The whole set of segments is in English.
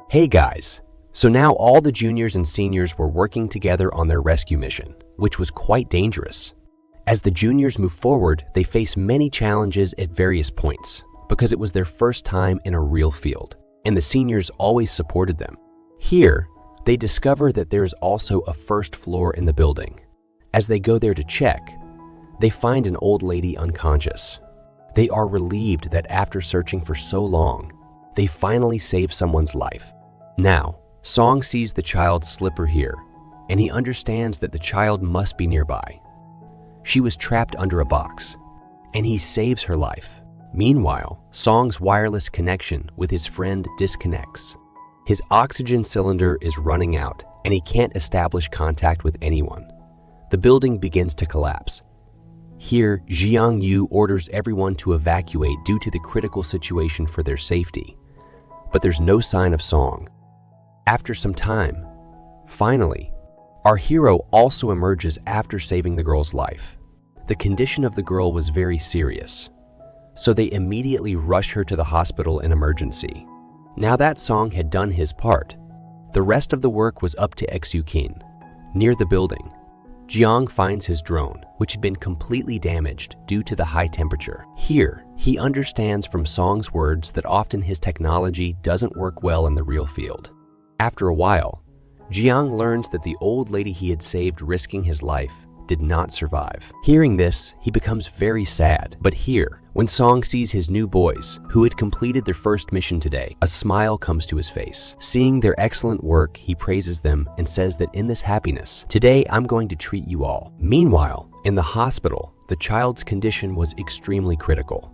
Hey guys! So now all the juniors and seniors were working together on their rescue mission, which was quite dangerous. As the juniors move forward, they face many challenges at various points because it was their first time in a real field, and the seniors always supported them. Here, they discover that there is also a first floor in the building. As they go there to check, they find an old lady unconscious. They are relieved that after searching for so long, they finally save someone's life. Now, Song sees the child's slipper here, and he understands that the child must be nearby. She was trapped under a box, and he saves her life. Meanwhile, Song's wireless connection with his friend disconnects. His oxygen cylinder is running out, and he can't establish contact with anyone. The building begins to collapse. Here, Jiang Yu orders everyone to evacuate due to the critical situation for their safety. But there's no sign of Song. After some time, finally, our hero also emerges after saving the girl's life. The condition of the girl was very serious, so they immediately rush her to the hospital in emergency. Now that Song had done his part, the rest of the work was up to Exukin. Near the building, Jiang finds his drone, which had been completely damaged due to the high temperature. Here, he understands from Song's words that often his technology doesn't work well in the real field. After a while, Jiang learns that the old lady he had saved risking his life did not survive. Hearing this, he becomes very sad. But here, when Song sees his new boys, who had completed their first mission today, a smile comes to his face. Seeing their excellent work, he praises them and says that in this happiness, today I'm going to treat you all. Meanwhile, in the hospital, the child's condition was extremely critical,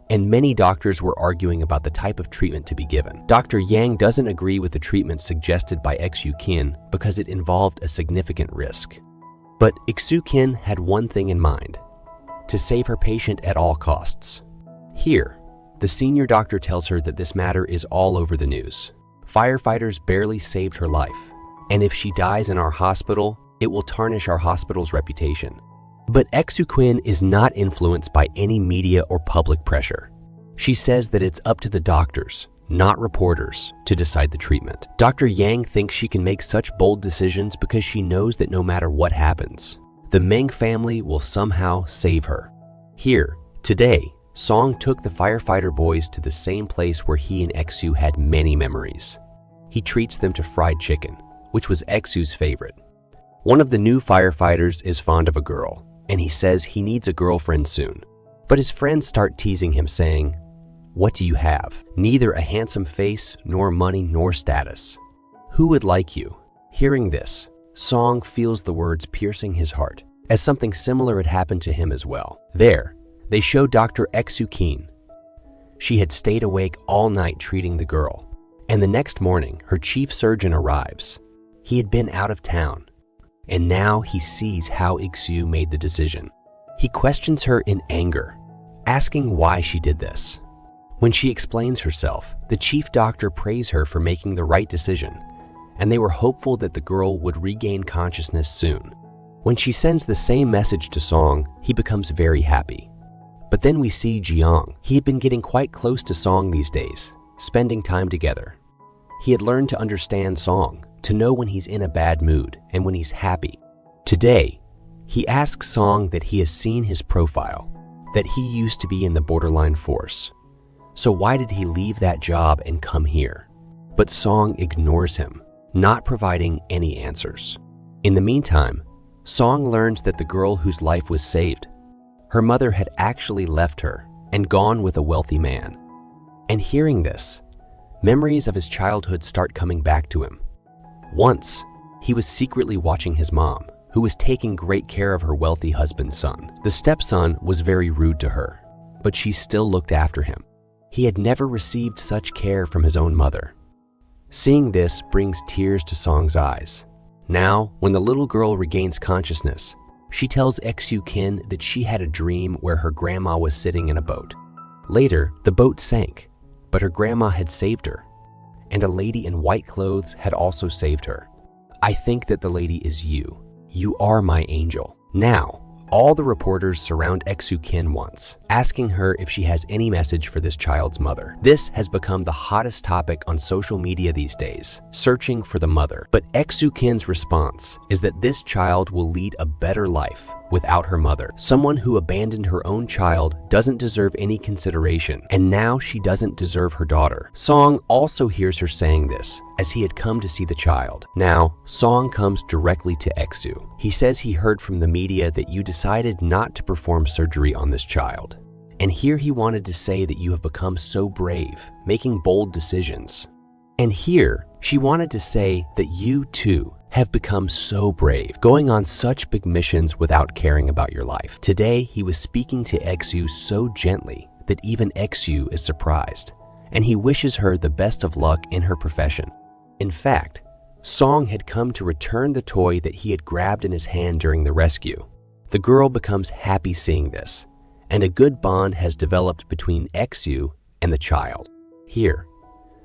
and many doctors were arguing about the type of treatment to be given. Dr. Yang doesn't agree with the treatment suggested by Exukin because it involved a significant risk. But Exukin had one thing in mind: to save her patient at all costs. Here, the senior doctor tells her that this matter is all over the news. Firefighters barely saved her life, and if she dies in our hospital, it will tarnish our hospital's reputation. But Exukin is not influenced by any media or public pressure. She says that it's up to the doctors, not reporters, to decide the treatment. Dr. Yang thinks she can make such bold decisions because she knows that no matter what happens, the Meng family will somehow save her. Here, today, Song took the firefighter boys to the same place where he and Exu had many memories. He treats them to fried chicken, which was Exu's favorite. One of the new firefighters is fond of a girl, and he says he needs a girlfriend soon. But his friends start teasing him, saying, "What do you have? Neither a handsome face, nor money, nor status. Who would like you?" Hearing this, Song feels the words piercing his heart, as something similar had happened to him as well. There, they show Dr. Exukin. She had stayed awake all night treating the girl, and the next morning, her chief surgeon arrives. He had been out of town, and now he sees how Exu made the decision. He questions her in anger, asking why she did this. When she explains herself, the chief doctor praised her for making the right decision, and they were hopeful that the girl would regain consciousness soon. When she sends the same message to Song, he becomes very happy. But then we see Jiang. He had been getting quite close to Song these days, spending time together. He had learned to understand Song, to know when he's in a bad mood and when he's happy. Today, he asks Song that he has seen his profile, that he used to be in the borderline force. So why did he leave that job and come here? But Song ignores him, not providing any answers. In the meantime, Song learns that the girl whose life was saved, her mother had actually left her and gone with a wealthy man. And hearing this, memories of his childhood start coming back to him. Once, he was secretly watching his mom, who was taking great care of her wealthy husband's son. The stepson was very rude to her, but she still looked after him. He had never received such care from his own mother. Seeing this brings tears to Song's eyes. Now, when the little girl regains consciousness, she tells Exukin that she had a dream where her grandma was sitting in a boat. Later, the boat sank, but her grandma had saved her, and a lady in white clothes had also saved her. I think that the lady is you. You are my angel. Now, All the reporters surround Eksu Kin once, asking her if she has any message for this child's mother. This has become the hottest topic on social media these days, searching for the mother. But Eksu Kin's response is that this child will lead a better life without her mother. Someone who abandoned her own child doesn't deserve any consideration, and now she doesn't deserve her daughter. Song also hears her saying this, as he had come to see the child. Now, Song comes directly to Eksu. He says he heard from the media that you decided not to perform surgery on this child. And here he wanted to say that you have become so brave, making bold decisions. And here, she wanted to say that you too have become so brave, going on such big missions without caring about your life. Today, he was speaking to Eksu so gently that even Eksu is surprised, and he wishes her the best of luck in her profession. In fact, Song had come to return the toy that he had grabbed in his hand during the rescue. The girl becomes happy seeing this, and a good bond has developed between Eksu and the child. Here,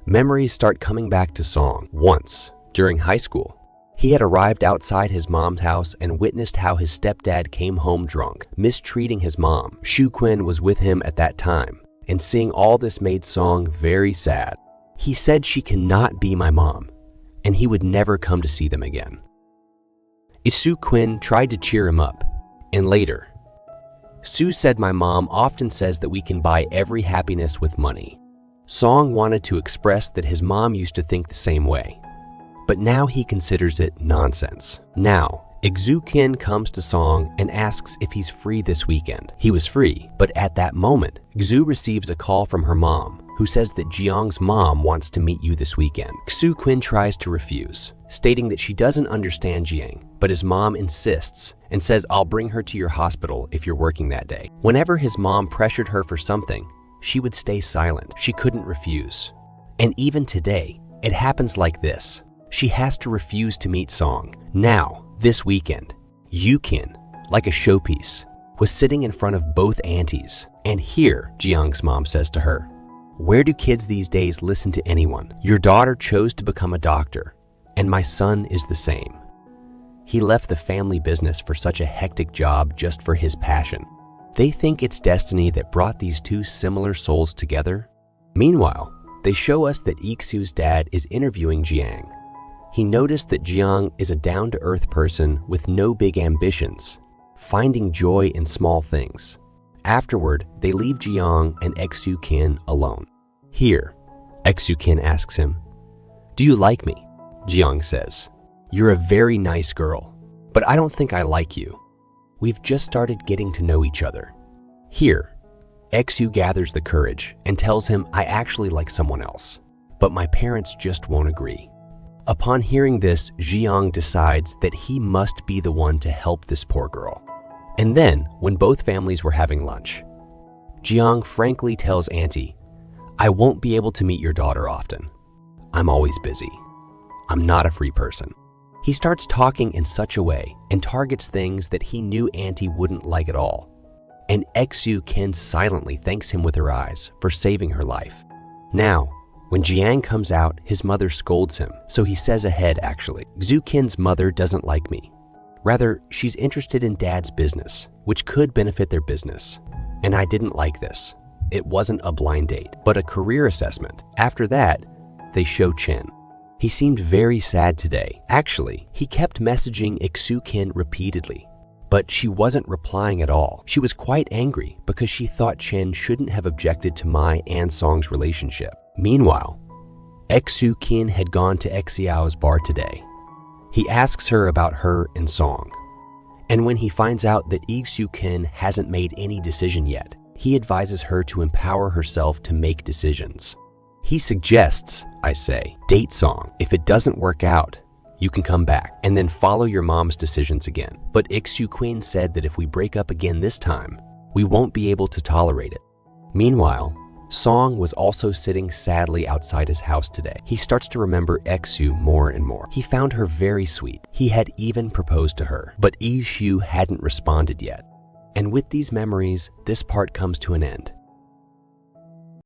memories start coming back to Song. Once, during high school, he had arrived outside his mom's house and witnessed how his stepdad came home drunk, mistreating his mom. Shu Quinn was with him at that time, and seeing all this made Song very sad. He said she cannot be my mom, and he would never come to see them again. Isu Quinn tried to cheer him up, and later, Sue said my mom often says that we can buy every happiness with money. Song wanted to express that his mom used to think the same way, but now he considers it nonsense. Now, Eksu Kin comes to Song and asks if he's free this weekend. He was free, but at that moment, Eksu receives a call from her mom, who says that Jiang's mom wants to meet you this weekend. Eksu Quinn tries to refuse, stating that she doesn't understand Jiang, but his mom insists and says, I'll bring her to your hospital if you're working that day. Whenever his mom pressured her for something, she would stay silent. She couldn't refuse. And even today, it happens like this. She has to refuse to meet Song. Now, this weekend, Yukin, like a showpiece, was sitting in front of both aunties. And here, Jiang's mom says to her, where do kids these days listen to anyone? Your daughter chose to become a doctor, and my son is the same. He left the family business for such a hectic job just for his passion. They think it's destiny that brought these two similar souls together. Meanwhile, they show us that Eksu's dad is interviewing Jiang. He noticed that Jiang is a down-to-earth person with no big ambitions, finding joy in small things. Afterward, they leave Jiang and Eksu Kin alone. Here, Eksu Kin asks him, do you like me? Jiang says, you're a very nice girl, but I don't think I like you. We've just started getting to know each other. Here, Eksu gathers the courage and tells him I actually like someone else, but my parents just won't agree. Upon hearing this, Jiang decides that he must be the one to help this poor girl. And then, when both families were having lunch, Jiang frankly tells Auntie, I won't be able to meet your daughter often. I'm always busy. I'm not a free person. He starts talking in such a way and targets things that he knew Auntie wouldn't like at all. And Eksu Kin silently thanks him with her eyes for saving her life. Now, when Jiang comes out, his mother scolds him, so he says ahead actually, Eksu Kin's mother doesn't like me. Rather, she's interested in Dad's business, which could benefit their business. And I didn't like this. It wasn't a blind date, but a career assessment. After that, they show Chen. He seemed very sad today. Actually, he kept messaging Eksu Kin repeatedly, but she wasn't replying at all. She was quite angry because she thought Chen shouldn't have objected to Mai and Song's relationship. Meanwhile, Eksu Kin had gone to Xiao's bar today. He asks her about her and Song. And when he finds out that Eksu Kin hasn't made any decision yet, he advises her to empower herself to make decisions. He suggests, I say, date Song. If it doesn't work out, you can come back and then follow your mom's decisions again. But Eksu Queen said that if we break up again this time, we won't be able to tolerate it. Meanwhile, Song was also sitting sadly outside his house today. He starts to remember Eksu more and more. He found her very sweet. He had even proposed to her, but Yi Shu hadn't responded yet. And with these memories, this part comes to an end.